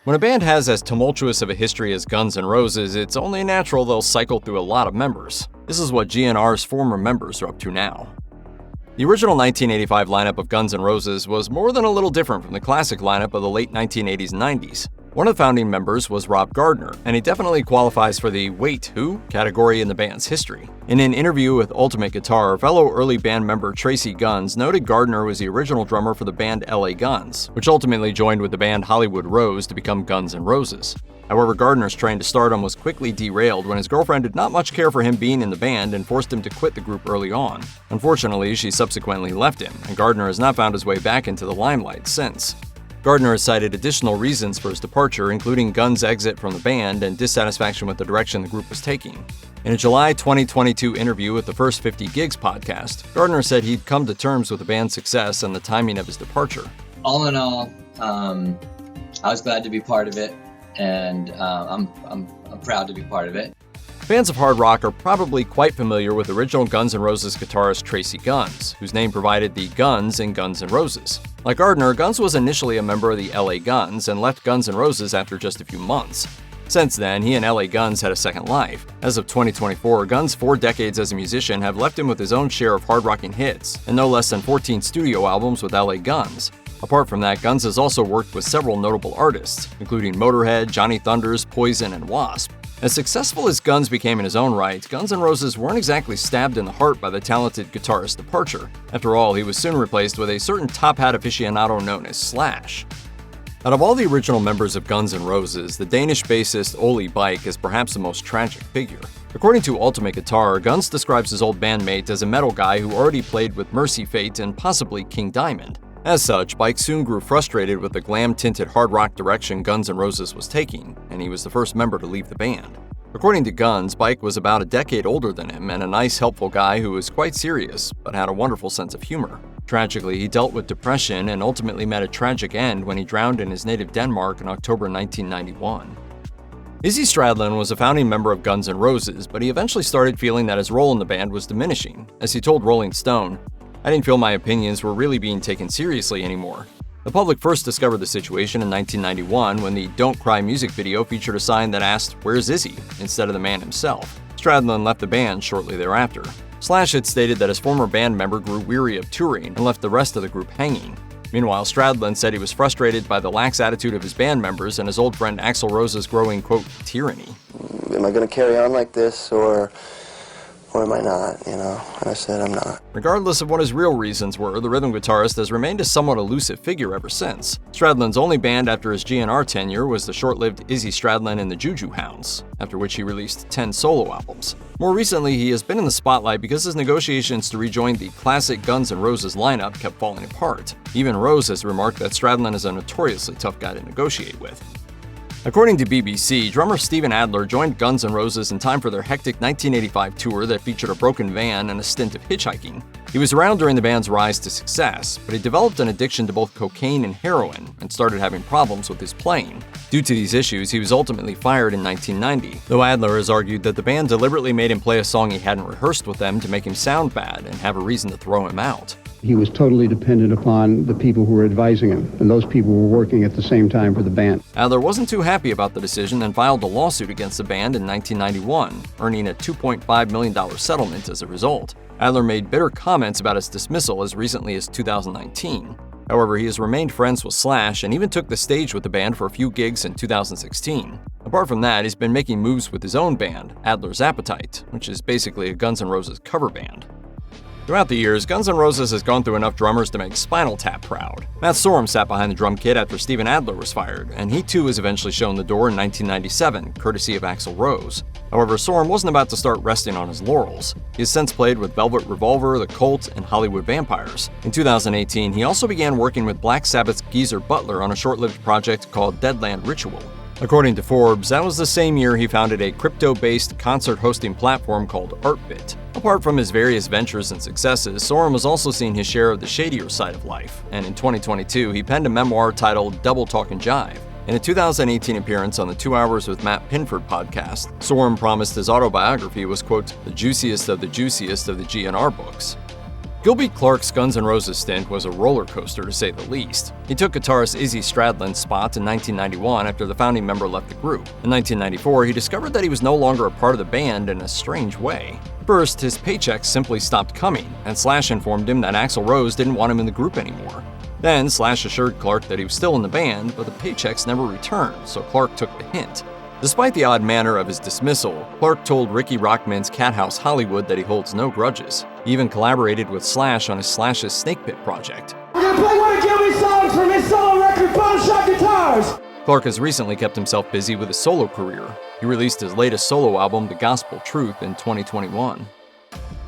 When a band has as tumultuous of a history as Guns N' Roses, it's only natural they'll cycle through a lot of members. This is what GN'R's former members are up to now. The original 1985 lineup of Guns N' Roses was more than a little different from the classic lineup of the late 1980s and 90s. One of the founding members was Rob Gardner, and he definitely qualifies for the "Wait, who?" category in the band's history. In an interview with Ultimate Guitar, fellow early band member Tracii Guns noted Gardner was the original drummer for the band LA Guns, which ultimately joined with the band Hollywood Rose to become Guns N' Roses. However, Gardner's train to stardom was quickly derailed when his girlfriend did not much care for him being in the band and forced him to quit the group early on. Unfortunately, she subsequently left him, and Gardner has not found his way back into the limelight since. Gardner has cited additional reasons for his departure, including Guns' exit from the band and dissatisfaction with the direction the group was taking. In a July 2022 interview with the First 50 Gigs podcast, Gardner said he'd come to terms with the band's success and the timing of his departure. All in all, I was glad to be part of it, and I'm proud to be part of it. Fans of hard rock are probably quite familiar with original Guns N' Roses guitarist Tracii Guns, whose name provided the Guns in Guns N' Roses. Like Gardner, Guns was initially a member of the LA Guns and left Guns N' Roses after just a few months. Since then, he and LA Guns had a second life. As of 2024, Guns' 4 decades as a musician have left him with his own share of hard-rocking hits, and no less than 14 studio albums with LA Guns. Apart from that, Guns has also worked with several notable artists, including Motorhead, Johnny Thunders, Poison, and Wasp. As successful as Guns became in his own right, Guns N' Roses weren't exactly stabbed in the heart by the talented guitarist's departure. After all, he was soon replaced with a certain top hat aficionado known as Slash. Out of all the original members of Guns N' Roses, the Danish bassist Ole Beich is perhaps the most tragic figure. According to Ultimate Guitar, Guns describes his old bandmate as a metal guy who already played with Mercy Fate and possibly King Diamond. As such, Beich soon grew frustrated with the glam-tinted hard rock direction Guns N' Roses was taking, and he was the first member to leave the band. According to Guns, Beich was about a decade older than him and a nice, helpful guy who was quite serious, but had a wonderful sense of humor. Tragically, he dealt with depression and ultimately met a tragic end when he drowned in his native Denmark in October 1991. Izzy Stradlin was a founding member of Guns N' Roses, but he eventually started feeling that his role in the band was diminishing. As he told Rolling Stone, "I didn't feel my opinions were really being taken seriously anymore." The public first discovered the situation in 1991 when the Don't Cry music video featured a sign that asked, "Where's Izzy?" instead of the man himself. Stradlin left the band shortly thereafter. Slash had stated that his former band member grew weary of touring and left the rest of the group hanging. Meanwhile, Stradlin said he was frustrated by the lax attitude of his band members and his old friend Axl Rose's growing, quote, tyranny. Am I going to carry on like this, or am I not, And I said, I'm not. Regardless of what his real reasons were, the rhythm guitarist has remained a somewhat elusive figure ever since. Stradlin's only band after his GN'R tenure was the short-lived Izzy Stradlin and the Juju Hounds, after which he released 10 solo albums. More recently, he has been in the spotlight because his negotiations to rejoin the classic Guns N' Roses lineup kept falling apart. Even Rose has remarked that Stradlin is a notoriously tough guy to negotiate with. According to BBC, drummer Steven Adler joined Guns N' Roses in time for their hectic 1985 tour that featured a broken van and a stint of hitchhiking. He was around during the band's rise to success, but he developed an addiction to both cocaine and heroin and started having problems with his playing. Due to these issues, he was ultimately fired in 1990, though Adler has argued that the band deliberately made him play a song he hadn't rehearsed with them to make him sound bad and have a reason to throw him out. He was totally dependent upon the people who were advising him, and those people were working at the same time for the band. Adler wasn't too happy about the decision and filed a lawsuit against the band in 1991, earning a $2.5 million settlement as a result. Adler made bitter comments about his dismissal as recently as 2019. However, he has remained friends with Slash and even took the stage with the band for a few gigs in 2016. Apart from that, he's been making moves with his own band, Adler's Appetite, which is basically a Guns N' Roses cover band. Throughout the years, Guns N' Roses has gone through enough drummers to make Spinal Tap proud. Matt Sorum sat behind the drum kit after Steven Adler was fired, and he too was eventually shown the door in 1997, courtesy of Axl Rose. However, Sorum wasn't about to start resting on his laurels. He has since played with Velvet Revolver, The Cult, and Hollywood Vampires. In 2018, he also began working with Black Sabbath's Geezer Butler on a short-lived project called Deadland Ritual. According to Forbes, that was the same year he founded a crypto-based concert hosting platform called Artbit. Apart from his various ventures and successes, Sorum has also seen his share of the shadier side of life, and in 2022 he penned a memoir titled Double Talk and Jive. In a 2018 appearance on the 2 Hours with Matt Pinford podcast, Sorum promised his autobiography was, quote, the juiciest of the GN'R books. Gilby Clarke's Guns N' Roses stint was a roller coaster to say the least. He took guitarist Izzy Stradlin's spot in 1991 after the founding member left the group. In 1994, he discovered that he was no longer a part of the band in a strange way. First, his paychecks simply stopped coming, and Slash informed him that Axl Rose didn't want him in the group anymore. Then, Slash assured Clarke that he was still in the band, but the paychecks never returned, so Clarke took the hint. Despite the odd manner of his dismissal, Clarke told Ricky Rockman's Cathouse Hollywood that he holds no grudges. He even collaborated with Slash on his Slash's Snake Pit project. We're gonna play one of Gilby's songs from his solo record, Bone Shot Guitars! Clarke has recently kept himself busy with his solo career. He released his latest solo album, The Gospel Truth, in 2021.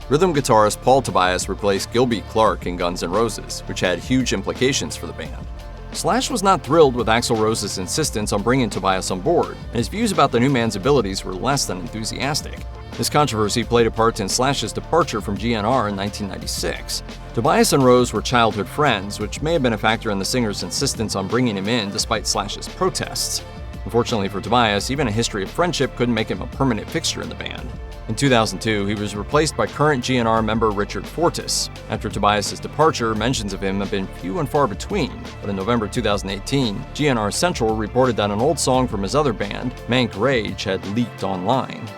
Rhythm guitarist Paul Tobias replaced Gilby Clarke in Guns N' Roses, which had huge implications for the band. Slash was not thrilled with Axl Rose's insistence on bringing Tobias on board, and his views about the new man's abilities were less than enthusiastic. This controversy played a part in Slash's departure from GN'R in 1996. Tobias and Rose were childhood friends, which may have been a factor in the singer's insistence on bringing him in despite Slash's protests. Unfortunately for Tobias, even a history of friendship couldn't make him a permanent fixture in the band. In 2002, he was replaced by current GN'R member Richard Fortus. After Tobias' departure, mentions of him have been few and far between, but in November 2018, GN'R Central reported that an old song from his other band, Mank Rage, had leaked online.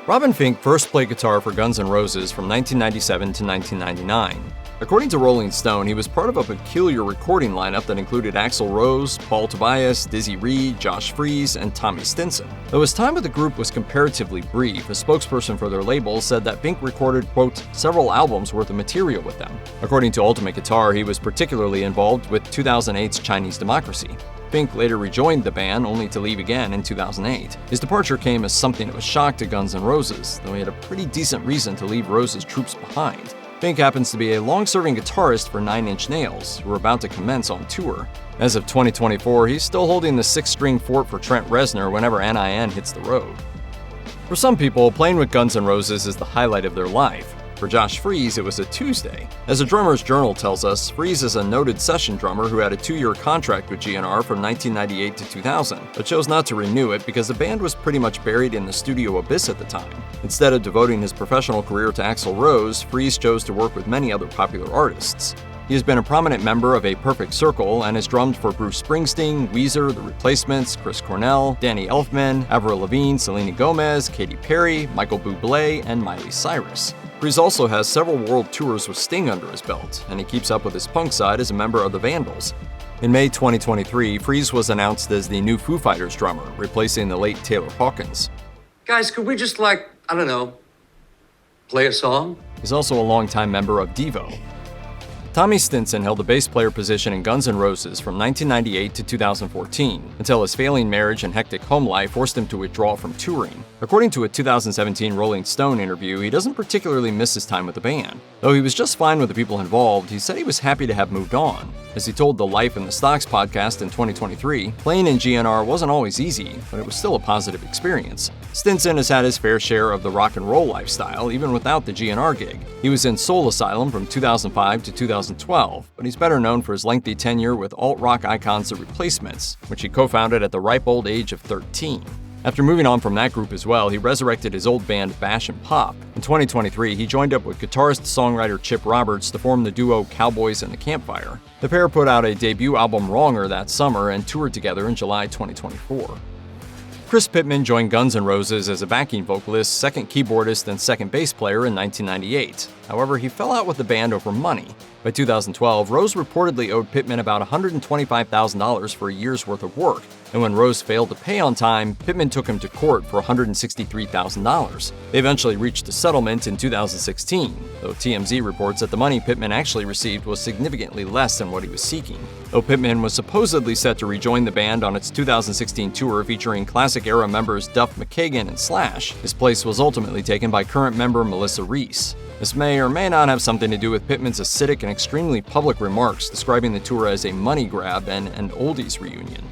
Robin Finck first played guitar for Guns N' Roses from 1997 to 1999. According to Rolling Stone, he was part of a peculiar recording lineup that included Axl Rose, Paul Tobias, Dizzy Reed, Josh Freese, and Tommy Stinson. Though his time with the group was comparatively brief, a spokesperson for their label said that Finck recorded, quote, several albums worth of material with them. According to Ultimate Guitar, he was particularly involved with 2008's Chinese Democracy. Finck later rejoined the band, only to leave again in 2008. His departure came as something of a shock to Guns N' Roses, though he had a pretty decent reason to leave Rose's troops behind. Finck happens to be a long-serving guitarist for 9 Inch Nails, who are about to commence on tour. As of 2024, he's still holding the 6-string fort for Trent Reznor whenever NIN hits the road. For some people, playing with Guns N' Roses is the highlight of their life. For Josh Freese, it was a Tuesday. As a drummer's journal tells us, Freese is a noted session drummer who had a 2-year contract with GN'R from 1998 to 2000, but chose not to renew it because the band was pretty much buried in the studio abyss at the time. Instead of devoting his professional career to Axl Rose, Freese chose to work with many other popular artists. He has been a prominent member of A Perfect Circle and has drummed for Bruce Springsteen, Weezer, The Replacements, Chris Cornell, Danny Elfman, Avril Lavigne, Selena Gomez, Katy Perry, Michael Bublé, and Miley Cyrus. Freese also has several world tours with Sting under his belt, and he keeps up with his punk side as a member of the Vandals. In May 2023, Freese was announced as the new Foo Fighters drummer, replacing the late Taylor Hawkins. Guys, could we just I don't know, play a song? He's also a longtime member of Devo. Tommy Stinson held the bass player position in Guns N' Roses from 1998 to 2014, until his failing marriage and hectic home life forced him to withdraw from touring. According to a 2017 Rolling Stone interview, he doesn't particularly miss his time with the band. Though he was just fine with the people involved, he said he was happy to have moved on. As he told the Life in the Stocks podcast in 2023, playing in GN'R wasn't always easy, but it was still a positive experience. Stinson has had his fair share of the rock and roll lifestyle, even without the GN'R gig. He was in Soul Asylum from 2005 to 2012, but he's better known for his lengthy tenure with alt-rock icons The Replacements, which he co-founded at the ripe old age of 13. After moving on from that group as well, he resurrected his old band Bash and Pop. In 2023, he joined up with guitarist-songwriter Chip Roberts to form the duo Cowboys and the Campfire. The pair put out a debut album Wronger that summer and toured together in July 2024. Chris Pitman joined Guns N' Roses as a backing vocalist, second keyboardist, and second bass player in 1998. However, he fell out with the band over money. By 2012, Rose reportedly owed Pitman about $125,000 for a year's worth of work, and when Rose failed to pay on time, Pitman took him to court for $163,000. They eventually reached a settlement in 2016, though TMZ reports that the money Pitman actually received was significantly less than what he was seeking. Though Pitman was supposedly set to rejoin the band on its 2016 tour featuring classic-era members Duff McKagan and Slash, his place was ultimately taken by current member Melissa Reese. This may or may not have something to do with Pitman's acidic and extremely public remarks describing the tour as a money grab and an oldies reunion.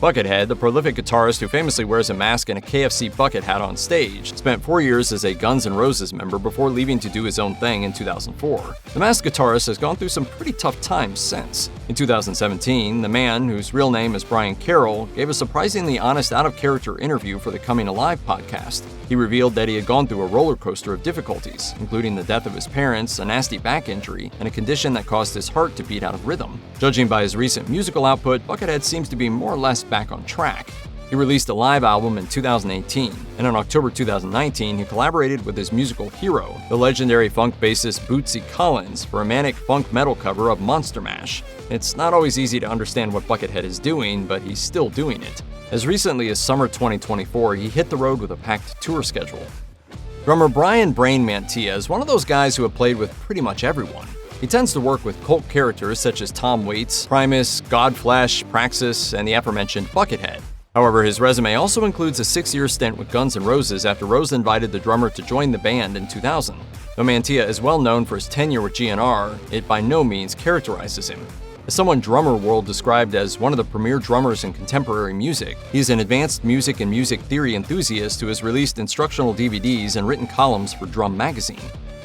Buckethead, the prolific guitarist who famously wears a mask and a KFC bucket hat on stage, spent 4 years as a Guns N' Roses member before leaving to do his own thing in 2004. The masked guitarist has gone through some pretty tough times since. In 2017, the man, whose real name is Brian Carroll, gave a surprisingly honest out-of-character interview for the Coming Alive podcast. He revealed that he had gone through a roller coaster of difficulties, including the death of his parents, a nasty back injury, and a condition that caused his heart to beat out of rhythm. Judging by his recent musical output, Buckethead seems to be more or less back on track. He released a live album in 2018, and in October 2019, he collaborated with his musical hero, the legendary funk bassist Bootsy Collins, for a manic funk metal cover of Monster Mash. It's not always easy to understand what Buckethead is doing, but he's still doing it. As recently as summer 2024, he hit the road with a packed tour schedule. Drummer Brian "Brain" Mantia is one of those guys who have played with pretty much everyone. He tends to work with cult characters such as Tom Waits, Primus, Godflesh, Praxis, and the aforementioned Buckethead. However, his resume also includes a 6-year stint with Guns N' Roses after Rose invited the drummer to join the band in 2000. Though Mantia is well known for his tenure with GN'R, it by no means characterizes him. As someone Drummer World described as one of the premier drummers in contemporary music, he is an advanced music and music theory enthusiast who has released instructional DVDs and written columns for Drum Magazine.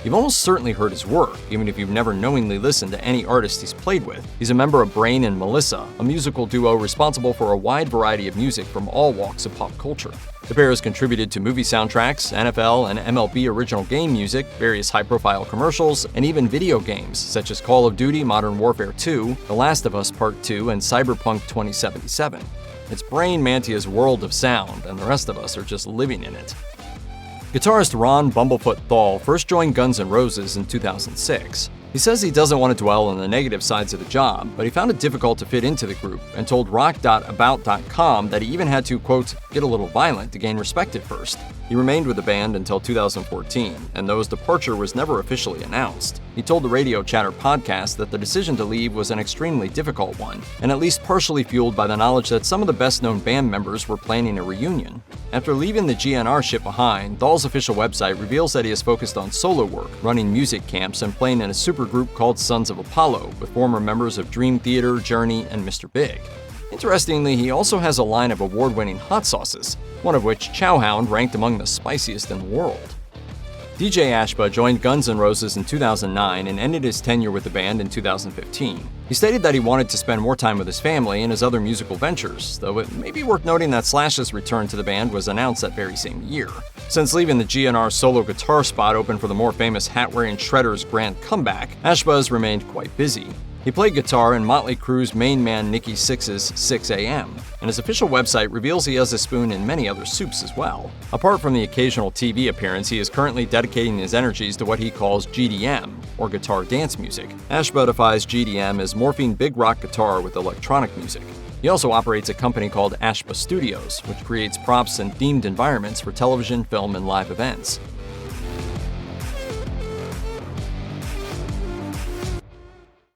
You've almost certainly heard his work, even if you've never knowingly listened to any artist he's played with. He's a member of Brain and Melissa, a musical duo responsible for a wide variety of music from all walks of pop culture. The pair has contributed to movie soundtracks, NFL and MLB original game music, various high-profile commercials, and even video games such as Call of Duty Modern Warfare 2, The Last of Us Part 2, and Cyberpunk 2077. It's Brain Mantia's world of sound, and the rest of us are just living in it. Guitarist Ron "Bumblefoot" Thal first joined Guns N' Roses in 2006. He says he doesn't want to dwell on the negative sides of the job, but he found it difficult to fit into the group and told rock.about.com that he even had to, quote, get a little violent to gain respect at first. He remained with the band until 2014, and though his departure was never officially announced, he told the Radio Chatter podcast that the decision to leave was an extremely difficult one, and at least partially fueled by the knowledge that some of the best-known band members were planning a reunion. After leaving the GN'R ship behind, Thal's official website reveals that he is focused on solo work, running music camps, and playing in a supergroup called Sons of Apollo, with former members of Dream Theater, Journey, and Mr. Big. Interestingly, he also has a line of award-winning hot sauces, one of which, Chowhound, ranked among the spiciest in the world. DJ Ashba joined Guns N' Roses in 2009 and ended his tenure with the band in 2015. He stated that he wanted to spend more time with his family and his other musical ventures, though it may be worth noting that Slash's return to the band was announced that very same year. Since leaving the GN'R solo guitar spot open for the more famous hat-wearing Shredder's grand comeback, Ashba has remained quite busy. He played guitar in Motley Crue's main man Nikki Sixx's 6 a.m., and his official website reveals he has a spoon in many other soups as well. Apart from the occasional TV appearance, he is currently dedicating his energies to what he calls GDM, or guitar dance music. Ashba defines GDM as morphing big rock guitar with electronic music. He also operates a company called Ashba Studios, which creates props and themed environments for television, film, and live events.